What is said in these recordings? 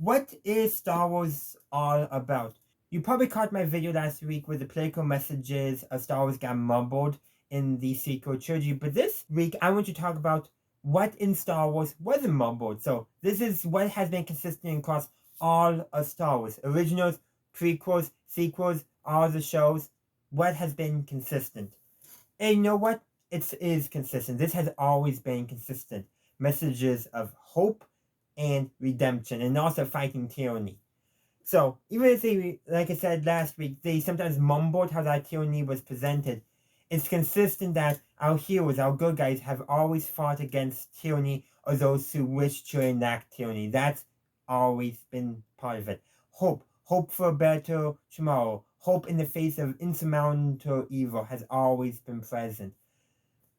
What is Star Wars all about? You probably caught my video last week where the political messages of Star Wars got mumbled in the sequel trilogy, but this week I want to talk about what in Star Wars wasn't mumbled. So this is what has been consistent across all of Star Wars. Originals, prequels, sequels, all the shows. What has been consistent? And you know what? It is consistent. This has always been consistent. Messages of hope and redemption, and also fighting tyranny. So even if they, like I said last week, they sometimes mumbled how that tyranny was presented, it's consistent that our heroes, our good guys, have always fought against tyranny or those who wish to enact tyranny. That's always been part of it. Hope for a better tomorrow, hope in the face of insurmountable evil has always been present.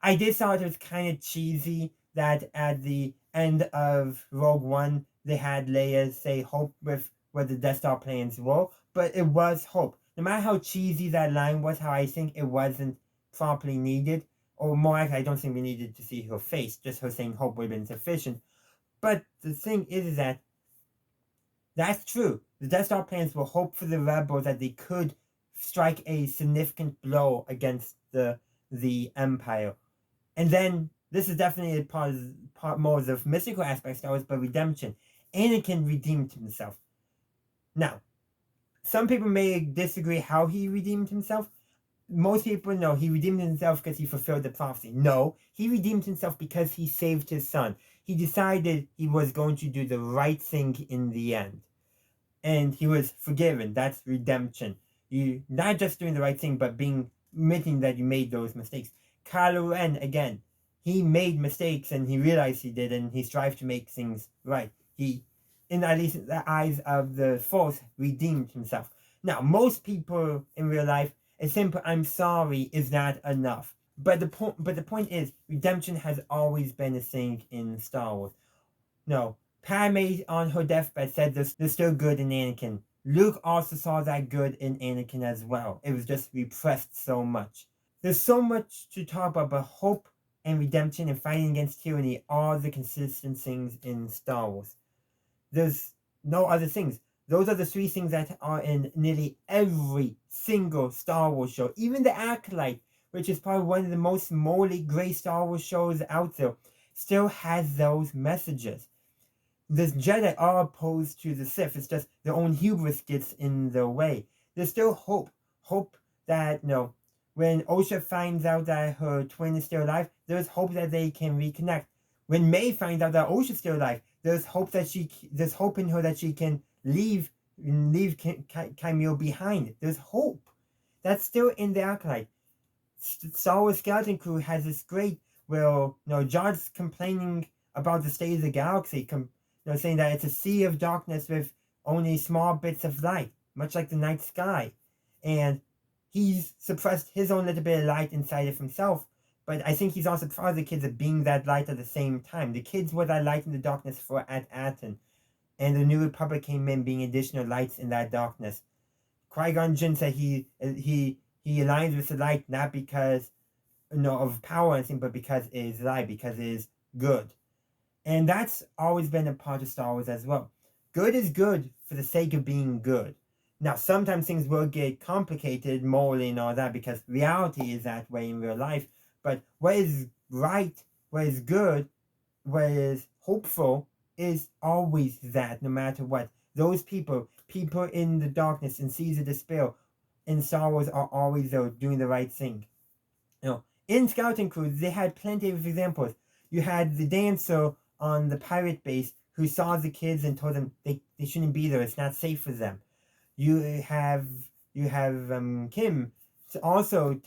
I did thought it was kind of cheesy that at the end of Rogue One they had Leia say hope with what the Death Star plans were, but it was hope. No matter how cheesy that line was, how I think it wasn't properly needed, or more likely, I don't think we needed to see her face. Just her saying hope would have been sufficient. But the thing is that that's true. The Death Star plans were hope for the rebels that they could strike a significant blow against the Empire. And then this is definitely part more of the mystical aspect of Star Wars, but redemption. Anakin redeemed himself. Now, some people may disagree how he redeemed himself. Most people know he redeemed himself because he fulfilled the prophecy. No, he redeemed himself because he saved his son. He decided he was going to do the right thing in the end. And he was forgiven. That's redemption. You not just doing the right thing, but admitting that you made those mistakes. Kylo Ren, again, he made mistakes and he realized he did, and he strived to make things right. He, in at least in the eyes of the Force, redeemed himself. Now, most people in real life, a simple "I'm sorry" is not enough. But the point is, redemption has always been a thing in Star Wars. No, Padme on her deathbed said there's still good in Anakin. Luke also saw that good in Anakin as well. It was just repressed so much. There's so much to talk about, but hope and redemption and fighting against tyranny are the consistent things in Star Wars. There's no other things. Those are the three things that are in nearly every single Star Wars show. Even The Acolyte, which is probably one of the most morally gray Star Wars shows out there, still has those messages. The Jedi are opposed to the Sith. It's just their own hubris gets in their way. There's still hope. Hope that, when Osha finds out that her twin is still alive, there's hope that they can reconnect. When May finds out that Osha's still alive, there's hope in her that she can leave Camille behind. There's hope. That's still in the Acolyte. Star Wars Skeleton Crew has this great where Jod's complaining about the state of the galaxy, saying that it's a sea of darkness with only small bits of light, much like the night sky. And he's suppressed his own little bit of light inside of himself, but I think he's also proud of the kids of being that light at the same time. The kids were that light in the darkness for at Aten, and the New Republic came in being additional lights in that darkness. Qui-Gon Jinn said he aligns with the light not because of power or anything, but because it is light, because it is good. And that's always been a part of Star Wars as well. Good is good for the sake of being good. Now, sometimes things will get complicated morally and all that because reality is that way in real life. But what is right, what is good, what is hopeful is always that, no matter what. Those people in the darkness and seas of despair in Star Wars are always there doing the right thing. In Skeleton Crew, they had plenty of examples. You had the dancer on the pirate base who saw the kids and told them they shouldn't be there. It's not safe for them. You have Kim also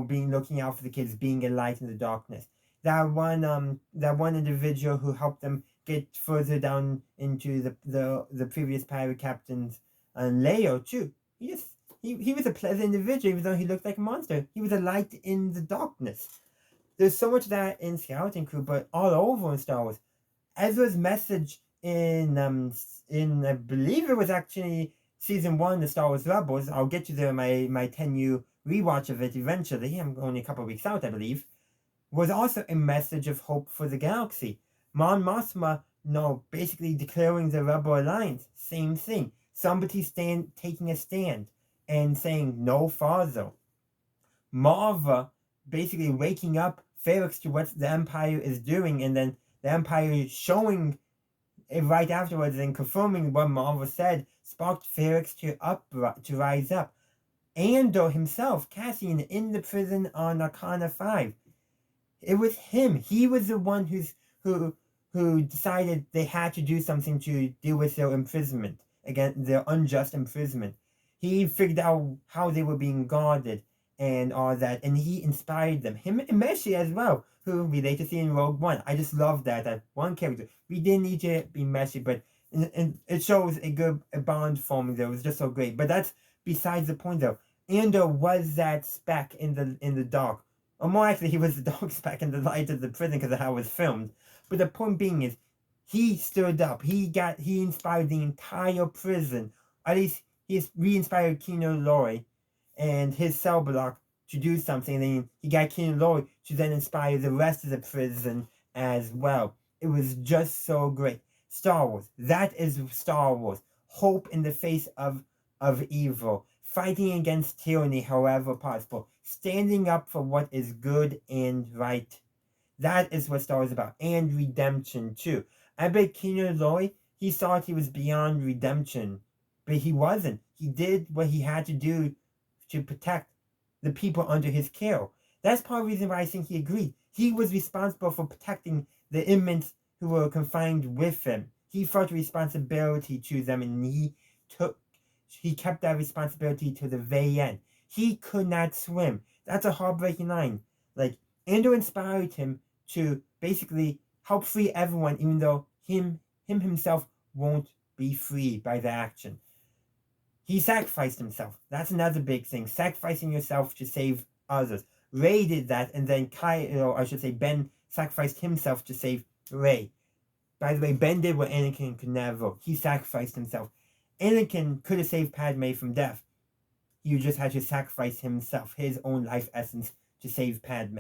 being looking out for the kids, being a light in the darkness. That one individual who helped them get further down into the previous pirate captain's layer too. He was a pleasant individual, even though he looked like a monster. He was a light in the darkness. There's so much of that in Skeleton Crew, but all over in Star Wars. Ezra's message in I believe it was actually season 1 of Star Wars Rebels. I'll get to there my 10U rewatch of it eventually. I'm only a couple of weeks out, I believe. Was also a message of hope for the galaxy. Mon Mothma no, basically declaring the Rebel Alliance. Same thing. Somebody taking a stand and saying no farther. Marva basically waking up Felix to what the Empire is doing, and then the Empire showing it right afterwards and confirming what Marva said sparked Felix to rise up. Andor himself, Cassian, in the prison on Arcana 5. It was him. He was the one who who decided they had to do something to deal with their imprisonment, again, their unjust imprisonment. He figured out how they were being guarded and all that, and he inspired them. Him and Meshi as well, who we later see in Rogue One. I just love that one character. We didn't need to be Meshi, but and it shows a bond forming there. It was just so great. But that's besides the point, though. Andor was that speck in the dark. Or more actually, he was the dog speck in the light of the prison because of how it was filmed. But the point being is, he stood up. He inspired the entire prison. At least he re-inspired Kino Lori and his cell block to do something. And then he got Kino Lori to then inspire the rest of the prison as well. It was just so great. Star Wars. That is Star Wars. Hope in the face of evil. Fighting against tyranny however possible. Standing up for what is good and right. That is what Star Wars is about. And redemption too. I bet Kino Lori, he thought he was beyond redemption. But he wasn't. He did what he had to do to protect the people under his care. That's part of the reason why I think he agreed. He was responsible for protecting the inmates who were confined with him. He felt responsibility to them, and he kept that responsibility to the very end. He could not swim. That's a heartbreaking line. Like, Andor inspired him to basically help free everyone, even though himself won't be free by the action. He sacrificed himself. That's another big thing. Sacrificing yourself to save others. Rey did that, and then Ben sacrificed himself to save Rey. By the way, Ben did what Anakin could never. He sacrificed himself. Anakin could have saved Padme from death. He just had to sacrifice himself, his own life essence, to save Padme.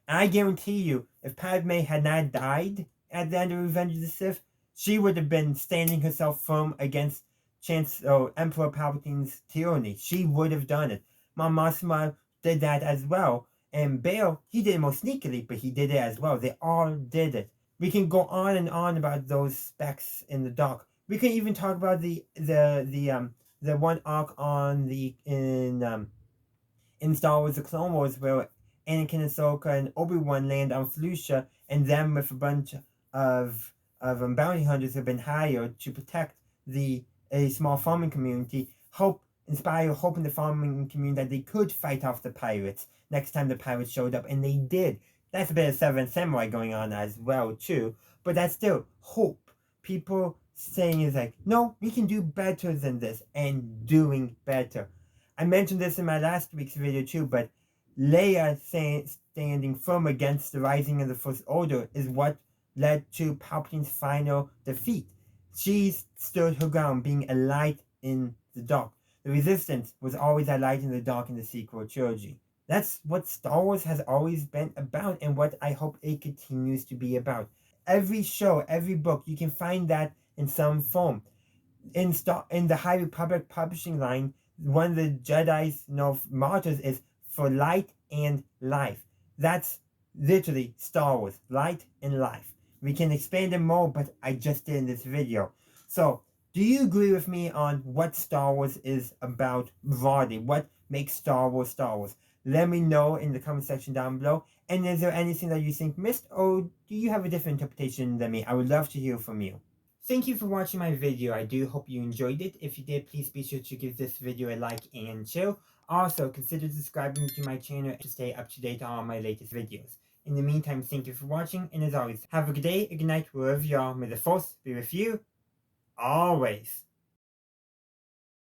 And I guarantee you, if Padme had not died at the end of Revenge of the Sith, she would have been standing herself firm against Emperor Palpatine's tyranny. She would have done it. Mon Mothma did that as well. And Bail, he did it more sneakily, but he did it as well. They all did it. We can go on and on about those specks in the dark. We can even talk about the one arc in Star Wars: The Clone Wars where Anakin, Ahsoka, and Obi-Wan land on Felucia, and them with a bunch of bounty hunters have been hired to protect a small farming community, inspire hope in the farming community that they could fight off the pirates next time the pirates showed up, and they did. That's a bit of Seven Samurai going on as well too, but that's still hope. People saying is like, no, we can do better than this, and doing better. I mentioned this in my last week's video too, but Leia standing firm against the rising of the First Order is what led to Palpatine's final defeat. She stood her ground, being a light in the dark. The Resistance was always a light in the dark in the sequel trilogy. That's what Star Wars has always been about, and what I hope it continues to be about. Every show, every book, you can find that in some form. In the High Republic publishing line, one of the Jedi's mottos is for light and life. That's literally Star Wars, light and life. We can expand it more, but I just did in this video. So, do you agree with me on what Star Wars is about broadly? What makes Star Wars Star Wars? Let me know in the comment section down below. And is there anything that you think missed, or do you have a different interpretation than me? I would love to hear from you. Thank you for watching my video. I do hope you enjoyed it. If you did, please be sure to give this video a like and share. Also, consider subscribing to my channel to stay up to date on all my latest videos. In the meantime, thank you for watching, and as always, have a good day, a good night, wherever you are. May the Force be with you always.